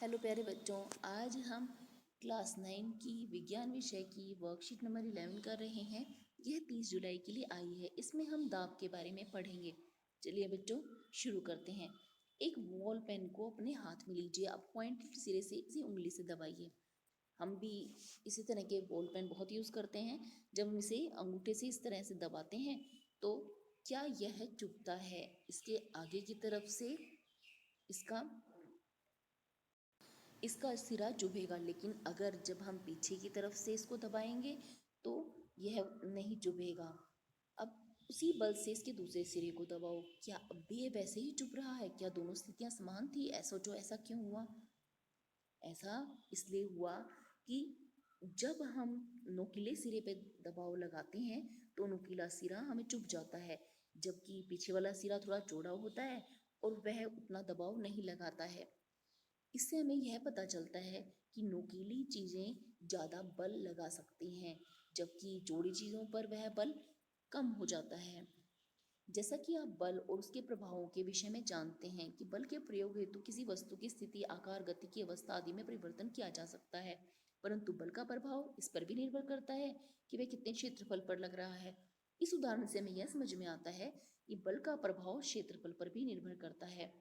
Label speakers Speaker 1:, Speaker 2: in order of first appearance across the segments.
Speaker 1: Hello प्यारे बच्चों, आज हम क्लास 9 की विज्ञान विषय की वर्कशीट नंबर 11 कर रहे हैं। यह 30 जुलाई के लिए आई है। इसमें हम दाब के बारे में पढ़ेंगे। चलिए बच्चों, शुरू करते हैं। एक बॉल पेन को अपने हाथ में लीजिए। अब पॉइंटेड सिरे से इसे उंगली से दबाइए। हम भी इसी तरह के बॉल पेन बहुत यूज़ करते हैं। जब हम इसे अंगूठे से इस तरह से दबाते हैं तो क्या यह चुभता है? इसके आगे की तरफ से इसका इसका सिरा चुभेगा, लेकिन अगर जब हम पीछे की तरफ से इसको दबाएंगे तो यह नहीं चुभेगा। अब उसी बल से इसके दूसरे सिरे को दबाओ। क्या अब भी ये वैसे ही चुभ रहा है? क्या दोनों स्थितियां समान थी? ऐसा क्यों हुआ? ऐसा इसलिए हुआ कि जब हम नोकीले सिरे पे दबाव लगाते हैं तो नोकीला सिरा हमें चुभ जाता है, जबकि पीछे वाला सिरा थोड़ा चौड़ा होता है और वह उतना दबाव नहीं लगाता है। इससे हमें यह पता चलता है कि नोकीली चीज़ें ज़्यादा बल लगा सकती हैं, जबकि चौड़ी चीज़ों पर वह बल कम हो जाता है। जैसा कि आप बल और उसके प्रभावों के विषय में जानते हैं कि बल के प्रयोग हेतु किसी वस्तु की स्थिति, आकार, गति की अवस्था आदि में परिवर्तन किया जा सकता है, परंतु बल का प्रभाव इस पर भी निर्भर करता है कि वह कितने क्षेत्रफल पर लग रहा है। इस उदाहरण से हमें यह समझ में आता है कि बल का प्रभाव क्षेत्रफल पर भी निर्भर करता है।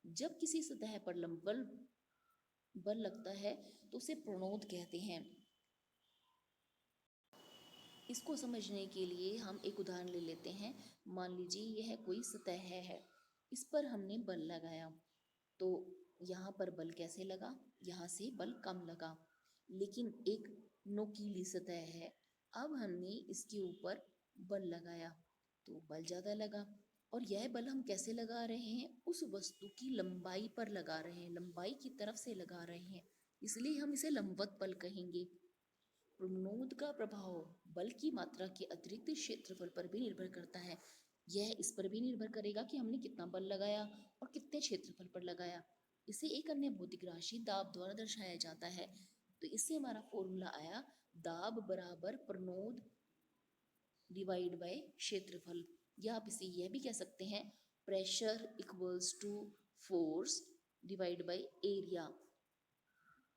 Speaker 1: जब किसी सतह पर लंबवत बल लगता है तो उसे प्रणोद कहते हैं। इसको समझने के लिए हम एक उदाहरण ले लेते हैं। मान लीजिए यह कोई सतह है, इस पर हमने बल लगाया तो यहाँ पर बल कैसे लगा? यहाँ से बल कम लगा। लेकिन एक नोकीली सतह है, अब हमने इसके ऊपर बल लगाया तो बल ज़्यादा लगा। और यह बल हम कैसे लगा रहे हैं? उस वस्तु की लंबाई पर लगा रहे हैं, लंबाई की तरफ से लगा रहे हैं, इसलिए हम इसे लंबवत बल कहेंगे। प्रणोद का प्रभाव बल की मात्रा के अतिरिक्त क्षेत्रफल पर भी निर्भर करता है। यह इस पर भी निर्भर करेगा कि हमने कितना बल लगाया और कितने क्षेत्रफल पर लगाया। इसे एक अन्य भौतिक राशि दाब द्वारा दर्शाया जाता है। तो इससे हमारा फॉर्मूला आया, दाब बराबर प्रणोद डिवाइड बाय क्षेत्रफल। या आप इसे यह भी कह सकते हैं, pressure equals to force divide by area.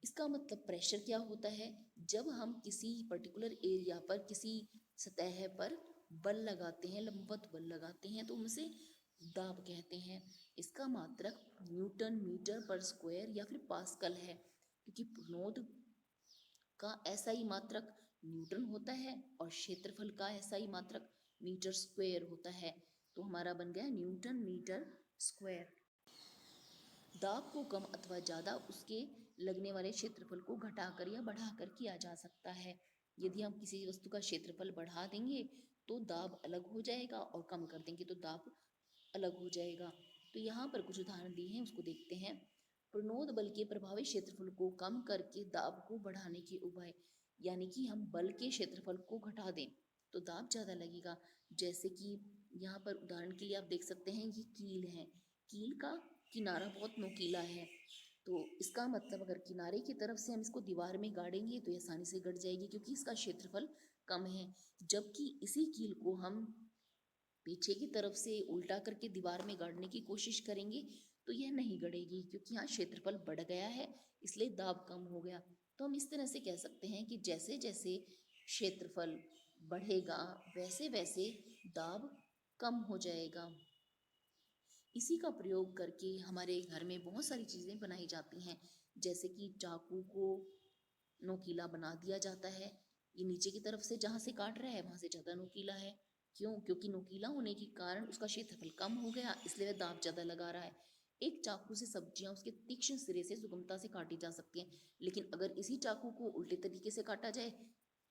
Speaker 1: इसका मतलब प्रेशर क्या होता है? जब हम किसी पर्टिकुलर एरिया पर, किसी सतह पर बल लगाते हैं, लंबवत बल लगाते हैं, तो हम उसे दाब कहते हैं। इसका मात्रक न्यूटन मीटर पर स्क्वायर या फिर पास्कल है, क्योंकि प्रणोद का SI मात्रक न्यूटन होता है और क्षेत्रफल का SI मात्रक मीटर स्क्वायर होता है। तो हमारा बन गया न्यूटन मीटर स्क्वायर। दाब को कम अथवा ज़्यादा उसके लगने वाले क्षेत्रफल को घटाकर या बढ़ाकर किया जा सकता है। यदि हम किसी वस्तु का क्षेत्रफल बढ़ा देंगे तो दाब अलग हो जाएगा, और कम कर देंगे तो दाब अलग हो जाएगा। तो यहाँ पर कुछ उदाहरण दिए हैं, उसको देखते हैं। प्रणोद बल के प्रभावी क्षेत्रफल को कम करके दाब को बढ़ाने के उपाय, यानी कि हम बल के क्षेत्रफल को घटा दें तो दाब ज़्यादा लगेगा। जैसे कि यहाँ पर उदाहरण के लिए आप देख सकते हैं, ये कील है। कील का किनारा बहुत नुकीला है, तो इसका मतलब अगर किनारे की तरफ से हम इसको दीवार में गाड़ेंगे तो ये आसानी से गड़ जाएगी, क्योंकि इसका क्षेत्रफल कम है। जबकि इसी कील को हम पीछे की तरफ से उल्टा करके दीवार में गाड़ने की कोशिश करेंगे तो यह नहीं गड़ेगी, क्योंकि यहाँ क्षेत्रफल बढ़ गया है, इसलिए दाब कम हो गया। तो हम इस तरह से कह सकते हैं कि जैसे जैसे क्षेत्रफल बढ़ेगा वैसे वैसे दाब कम हो जाएगा। इसी का प्रयोग करके हमारे घर में बहुत सारी चीज़ें बनाई जाती हैं, जैसे कि चाकू को नोकीला बना दिया जाता है। ये नीचे की तरफ से जहाँ से काट रहा है वहाँ से ज़्यादा नोकीला है। क्यों? क्योंकि नोकीला होने के कारण उसका क्षेत्रफल कम हो गया, इसलिए वह दाब ज़्यादा लगा रहा है। एक चाकू से सब्जियां उसके तीक्ष्ण सिरे से सुगमता से काटी जा सकती हैं, लेकिन अगर इसी चाकू को उल्टे तरीके से काटा जाए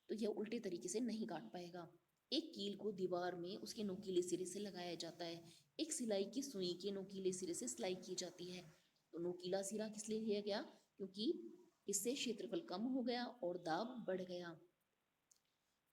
Speaker 1: तो यह उल्टे तरीके से नहीं काट पाएगा। एक कील को दीवार में उसके नोकीले सिरे से लगाया जाता है। एक सिलाई की सुई के नोकीले सिरे से सिलाई की जाती है। तो नोकीला सिरा किस लिए लिया गया? क्योंकि इससे क्षेत्रफल कम हो गया और दाब बढ़ गया।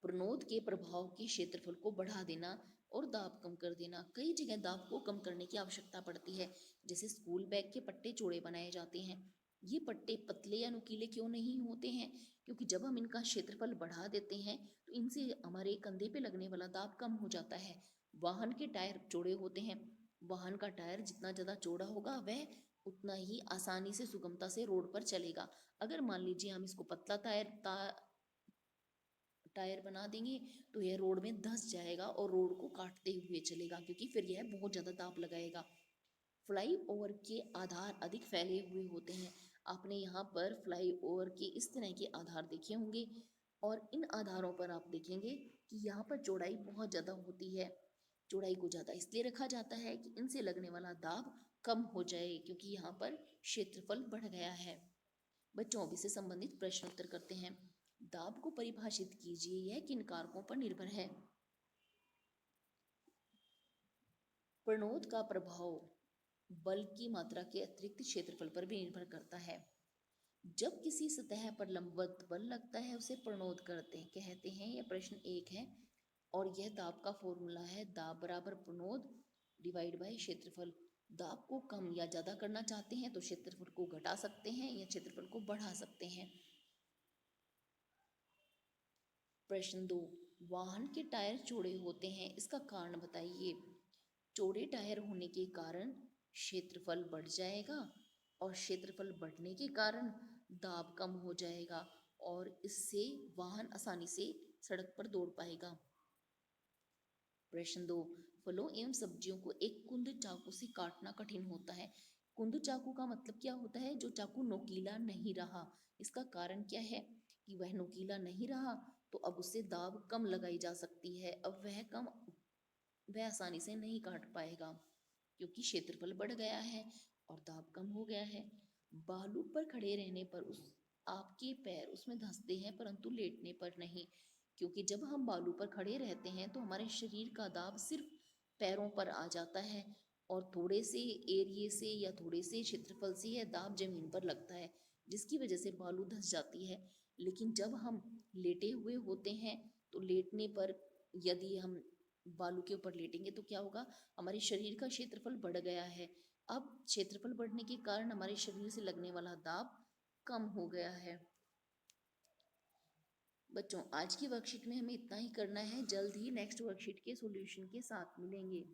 Speaker 1: प्रणोद के प्रभाव के क्षेत्रफल को बढ़ा देना और दाब कम कर देना। कई जगह दाब को कम करने की आवश्यकता पड़ती है, जैसे स्कूल बैग के पट्टे चौड़े बनाए जाते हैं। ये पट्टे पतले या नुकीले क्यों नहीं होते हैं? क्योंकि जब हम इनका क्षेत्रफल बढ़ा देते हैं तो इनसे हमारे कंधे पे लगने वाला दाब कम हो जाता है। वाहन के टायर चौड़े होते हैं, वाहन का टायर जितना ज़्यादा चौड़ा होगा वह उतना ही आसानी से सुगमता से रोड पर चलेगा। अगर मान लीजिए हम इसको पतला टायर बना देंगे तो यह रोड में धंस जाएगा और रोड को काटते हुए चलेगा, क्योंकि फिर यह बहुत ज़्यादा दाब लगाएगा। फ्लाईओवर के आधार अधिक फैले हुए होते हैं। आपने यहाँ पर फ्लाईओवर के इस तरह के आधार देखे होंगे और इन आधारों पर आप देखेंगे कि यहाँ पर चौड़ाई बहुत ज़्यादा होती है। चौड़ाई को ज़्यादा इसलिए रखा जाता है कि इनसे लगने वाला दाब कम हो जाए, क्योंकि यहाँ पर क्षेत्रफल बढ़ गया है। बच्चों अभी से संबंधित प्रश्न उत्तर करते हैं। दाब को परिभाषित कीजिए, यह किन कारकों पर निर्भर है? प्रणोद का प्रभाव बल की मात्रा के अतिरिक्त क्षेत्रफल पर भी निर्भर करता है। जब किसी सतह पर लंबवत बल लगता है उसे प्रणोद कहते हैं। यह प्रश्न 1 है और यह दाब का फॉर्मूला है, दाब बराबर प्रणोद डिवाइड बाय क्षेत्रफल। दाब को कम या ज़्यादा करना चाहते हैं तो क्षेत्रफल को घटा सकते हैं या क्षेत्रफल को बढ़ा सकते हैं। प्रश्न 2, वाहन के टायर चौड़े होते हैं, इसका कारण बताइए। चौड़े टायर होने के कारण क्षेत्रफल बढ़ जाएगा और क्षेत्रफल बढ़ने के कारण दाब कम हो जाएगा और इससे वाहन आसानी से सड़क पर दौड़ पाएगा। प्रश्न 2, फलों एवं सब्जियों को एक कुंद चाकू से काटना कठिन होता है। कुंद चाकू का मतलब क्या होता है? जो चाकू नोकीला नहीं रहा। इसका कारण क्या है कि वह नोकीला नहीं रहा तो अब उससे दाब कम लगाई जा सकती है। अब वह आसानी से नहीं काट पाएगा क्योंकि क्षेत्रफल बढ़ गया है और दाब कम हो गया है। बालू पर खड़े रहने पर आपके पैर उसमें धंसते हैं परंतु लेटने पर नहीं, क्योंकि जब हम बालू पर खड़े रहते हैं तो हमारे शरीर का दाब सिर्फ पैरों पर आ जाता है और थोड़े से एरिए से या थोड़े से क्षेत्रफल से यह दाब जमीन पर लगता है, जिसकी वजह से बालू धंस जाती है। लेकिन जब हम लेटे हुए होते हैं तो लेटने पर यदि हम बालू के ऊपर लेटेंगे तो क्या होगा? हमारे शरीर का क्षेत्रफल बढ़ गया है। अब क्षेत्रफल बढ़ने के कारण हमारे शरीर से लगने वाला दाब कम हो गया है। बच्चों आज की वर्कशीट में हमें इतना ही करना है। जल्द ही नेक्स्ट वर्कशीट के सॉल्यूशन के साथ मिलेंगे।